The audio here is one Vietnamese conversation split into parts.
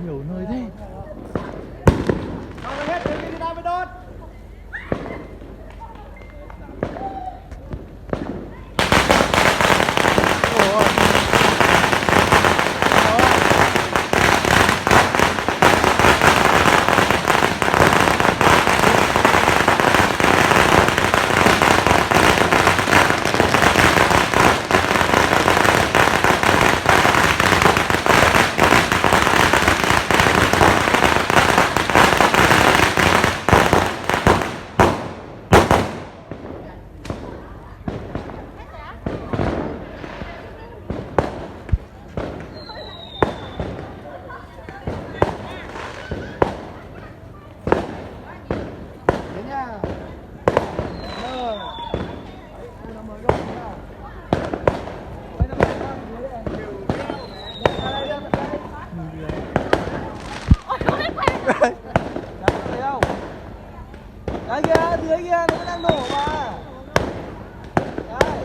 Nhiều nơi thế. Rồi hết đi ra mới đốt. Đấy kìa, dưới kia nó đang nổ mà. Đấy.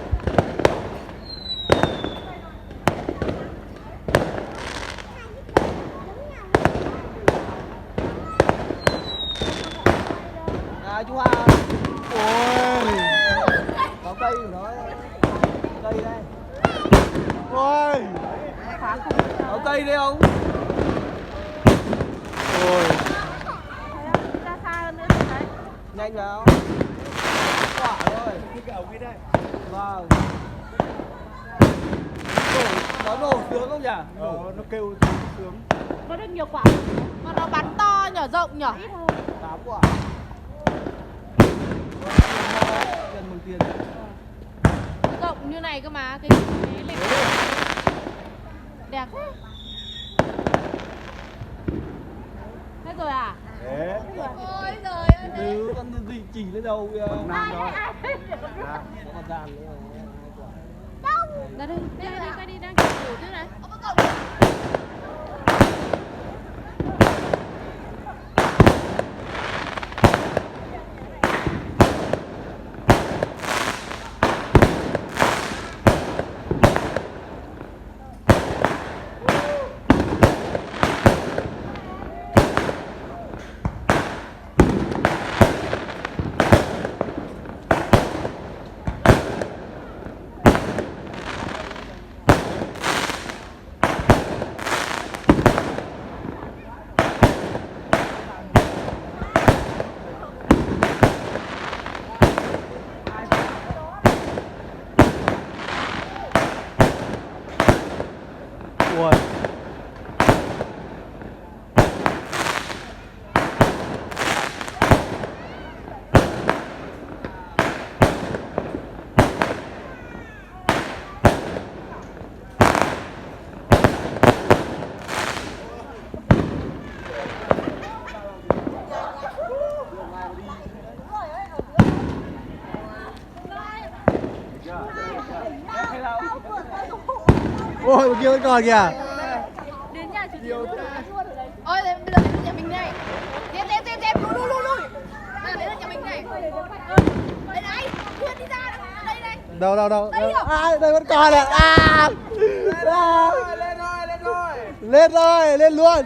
À chú Hà. Ôi. Có cây của nó. Cây đây. Ôi. Có cây đây không? Ôi. Nhanh vào. Quả rồi. Cái ống kia đây. Vâng. Nó nổ sướng không nhỉ? Nó kêu sướng. Có được nhiều quả. Mà nó bắn to nhở, rộng nhở? Ít hơn. 8 quả. Tiền mừng tiền. Rộng như này cơ mà, cái lệch. Đẹp thế. Hết rồi à? Thế. Ôi giời ơi. Từ con gì chỉ lên đầu kìa. Nam thôi. Có con dàn nữa. Đâu? Ra đây, quay đi, đang chụp thủ trước này. Ui. Ôi, kia vẫn còn kìa. Đến nhà chị Tiêu luôn ở đấy. Ôi, bây giờ đến nhà mình này. Tiếp, lui. Nào, đến nhà mình này. Đây này, Huyên đi ra, đây này. Đâu. Đây à? À, đây vẫn còn à. À. Lên rồi. Lên luôn.